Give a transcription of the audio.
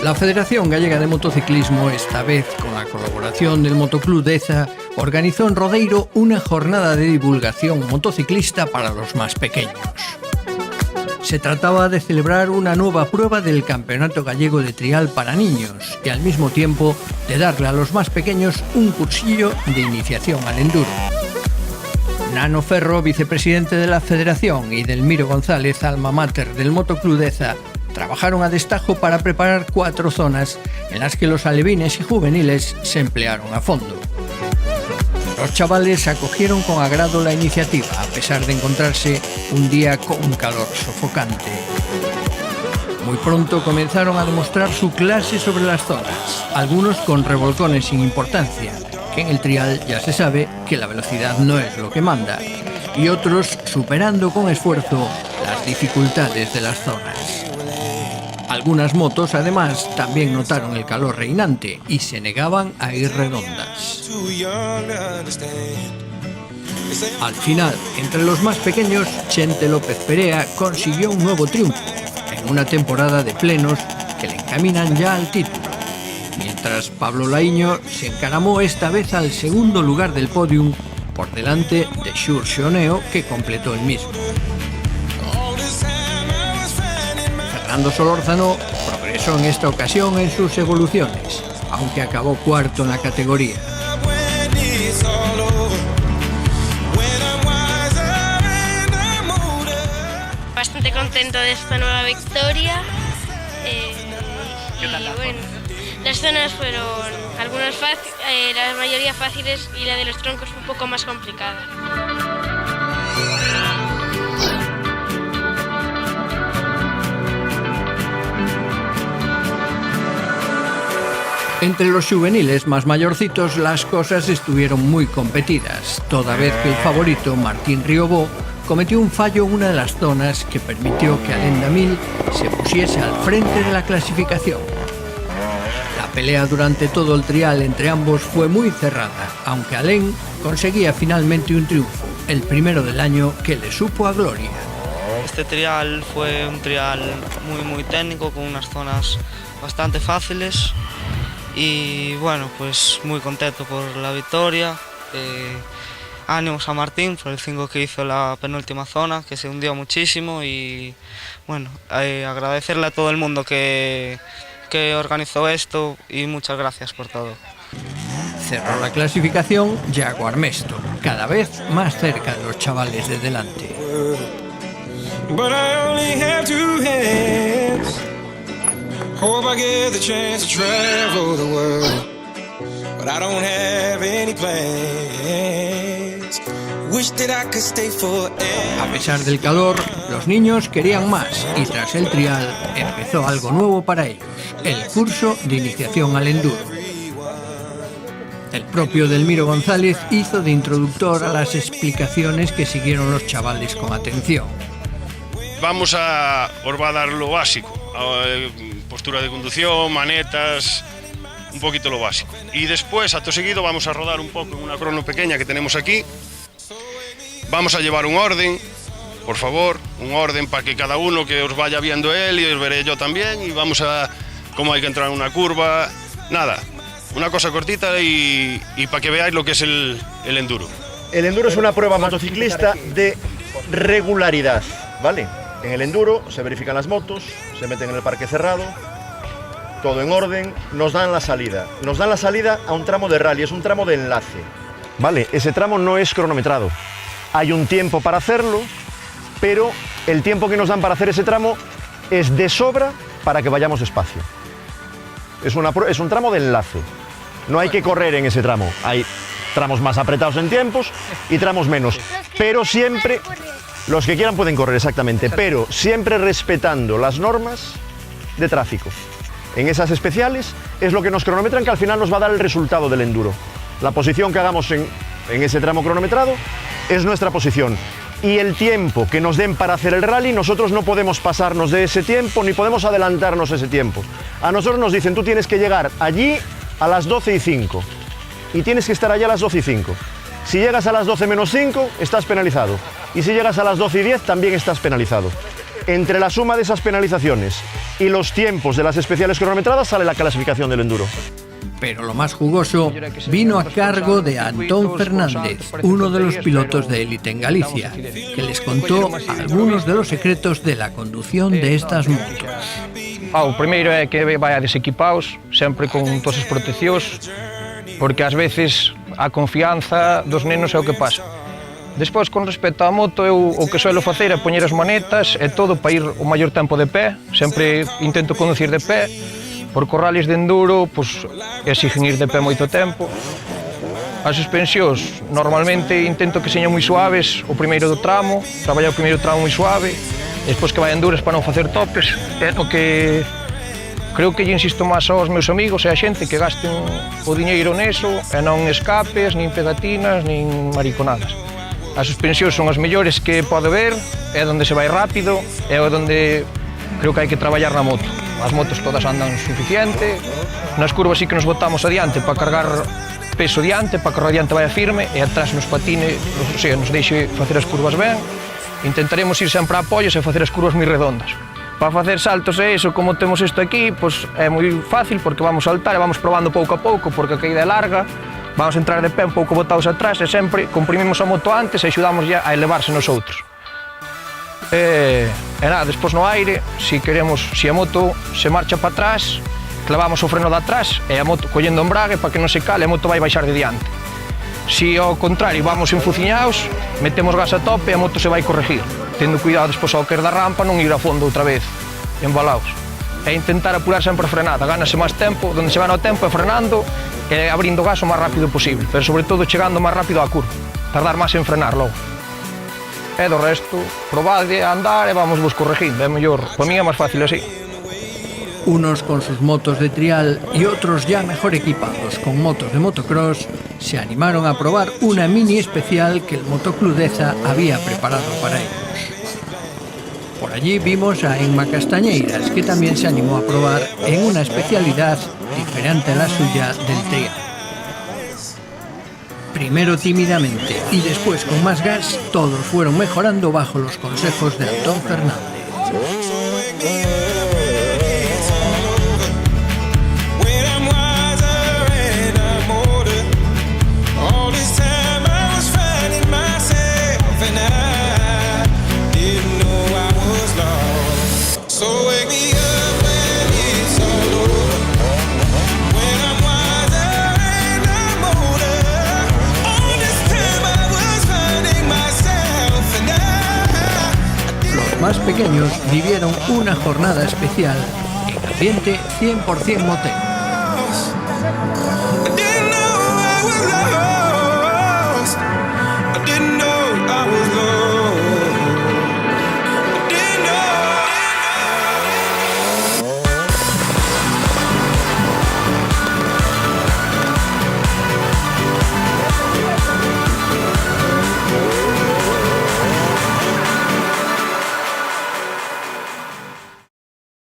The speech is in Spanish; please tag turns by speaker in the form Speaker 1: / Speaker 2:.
Speaker 1: La Federación Gallega de Motociclismo, esta vez con la colaboración del Motoclub Deza, organizó en Rodeiro una jornada de divulgación motociclista para los más pequeños. Se trataba de celebrar una nueva prueba del Campeonato Gallego de Trial para niños y al mismo tiempo de darle a los más pequeños un cursillo de iniciación al enduro. Nano Ferro, vicepresidente de la Federación, y Delmiro González, alma mater del Motoclub Deza, trabajaron a destajo para preparar 4 zonas en las que los alevines y juveniles se emplearon a fondo. Los chavales acogieron con agrado la iniciativa, a pesar de encontrarse un día con un calor sofocante. Muy pronto comenzaron a demostrar su clase sobre las zonas, algunos con revolcones sin importancia, que en el trial ya se sabe que la velocidad no es lo que manda, y otros superando con esfuerzo las dificultades de las zonas. Algunas motos, además, también notaron el calor reinante y se negaban a ir redondas. Al final, entre los más pequeños, Chente López Perea consiguió un nuevo triunfo en una temporada de plenos que le encaminan ya al título, mientras Pablo Laíño se encaramó esta vez al segundo lugar del podium por delante de Xur Xoneo, que completó el mismo. Fernando Solórzano progresó en esta ocasión en sus evoluciones, aunque acabó cuarto en la categoría.
Speaker 2: Bastante contento de esta nueva victoria. Bueno, las zonas fueron algunas la mayoría fáciles y la de los troncos un poco más complicada.
Speaker 1: Entre los juveniles más mayorcitos las cosas estuvieron muy competidas, toda vez que el favorito, Martín Riobó, cometió un fallo en una de las zonas que permitió que Alain Damil se pusiese al frente de la clasificación. La pelea durante todo el trial entre ambos fue muy cerrada, aunque Alain conseguía finalmente un triunfo, el primero del año que le supo a gloria.
Speaker 3: Este trial fue un trial muy técnico, con unas zonas bastante fáciles. Y bueno, pues muy contento por la victoria. Ánimos a Martín por el 5 que hizo la penúltima zona, que se hundió muchísimo, y bueno, agradecerle a todo el mundo que organizó esto, y muchas gracias por todo.
Speaker 1: Cerró la clasificación Yago Armesto, cada vez más cerca de los chavales de delante. Hope I get the chance to travel the world, but I don't have any plans. Wish that I could stay forever. A pesar del calor, los niños querían más y tras el trial empezó algo nuevo para ellos, el curso de iniciación al enduro. El propio Delmiro González hizo de introductor a las explicaciones que siguieron los chavales con atención.
Speaker 4: Os va a dar lo básico. Postura de conducción, manetas, un poquito lo básico. Y después, acto seguido, vamos a rodar un poco en una crono pequeña que tenemos aquí. Vamos a llevar un orden, por favor, un orden para que cada uno que os vaya viendo él y os veré yo también. Y vamos a cómo hay que entrar en una curva. Nada, una cosa cortita y para que veáis lo que es el enduro.
Speaker 5: El enduro es una prueba motociclista de regularidad, ¿vale? En el enduro se verifican las motos, se meten en el parque cerrado, todo en orden, nos dan la salida. Nos dan la salida a un tramo de rally, es un tramo de enlace. Vale, ese tramo no es cronometrado. Hay un tiempo para hacerlo, pero el tiempo que nos dan para hacer ese tramo es de sobra para que vayamos despacio. Es un tramo de enlace. No hay que correr en ese tramo. Hay tramos más apretados en tiempos y tramos menos, pero siempre... Los que quieran pueden correr, exactamente, pero siempre respetando las normas de tráfico. En esas especiales es lo que nos cronometran, que al final nos va a dar el resultado del enduro. La posición que hagamos en ese tramo cronometrado es nuestra posición. Y el tiempo que nos den para hacer el rally, nosotros no podemos pasarnos de ese tiempo, ni podemos adelantarnos ese tiempo. A nosotros nos dicen, tú tienes que llegar allí a las 12:05 y tienes que estar allí a las 12:05. Si llegas a las 12 menos 5, estás penalizado. Y si llegas a las 12:10, también estás penalizado. Entre la suma de esas penalizaciones y los tiempos de las especiales cronometradas sale la clasificación del enduro.
Speaker 1: Pero lo más jugoso vino a cargo de Antón Fernández, uno de los pilotos de élite en Galicia, que les contó algunos de los secretos de la conducción de estas motos.
Speaker 6: O primeiro é que vaiades equipados, sempre con todas as proteccións, porque ás veces a confianza dos nenos é o que pasa. Despois, con respecto á moto, eu o que suelo facer é poñer as manetas e todo para ir o maior tempo de pé, sempre intento conducir de pé, porque os rallies de enduro exigen ir de pé moito tempo. As suspensións, normalmente intento que señan moi suaves o primeiro do tramo, traballar o primeiro tramo moi suave, despois que vayan duras para non facer topes, é o que creo que lle insisto máis aos meus amigos e a xente que gasten o diñeiro neso e non escapes, nin pegatinas, nin mariconadas. As suspensións son as mellores que pode ver, é onde se vai rápido, é onde creo que hai que traballar na moto. As motos todas andan suficiente, nas curvas sí que nos botamos adiante para cargar peso diante, para que o radiante vaya firme e atrás nos patine, o sea, nos deixe facer as curvas ben. Intentaremos ir sempre a apoios e facer as curvas moi redondas. Para facer saltos e iso, como temos isto aquí, é moi fácil porque vamos saltar e vamos probando pouco a pouco porque a caída é larga. Vamos entrar de pé un pouco botados atrás e sempre comprimimos a moto antes e axudamos a elevarse nos outros. E nada, despois no aire, se a moto se marcha para atrás, clavamos o freno de atrás e a moto collendo o embrague para que non se cale, a moto vai baixar de diante. Se ao contrario vamos enfuciñados, metemos gas a tope e a moto se vai corregir, tendo cuidado despois ao caer da rampa non ir a fondo outra vez, embalaos. E intentar apurar sempre a frenada, gánase máis tempo, donde se gana o tempo é frenando e abrindo o gas o máis rápido posible, pero sobre todo chegando máis rápido á curva, tardar máis en frenar logo. E do resto, probade a andar e vamos vos corregindo, é mellor, para mí é máis fácil así.
Speaker 1: Unos con sus motos de trial y otros ya mejor equipados con motos de motocross se animaron a probar una mini especial que el Motoclub Deza había preparado para ellos. Por allí vimos a Emma Castañeiras, que también se animó a probar en una especialidad diferente a la suya del trial. Primero tímidamente y después con más gas, todos fueron mejorando bajo los consejos de Antón Fernández. Más pequeños vivieron una jornada especial en ambiente 100% motero.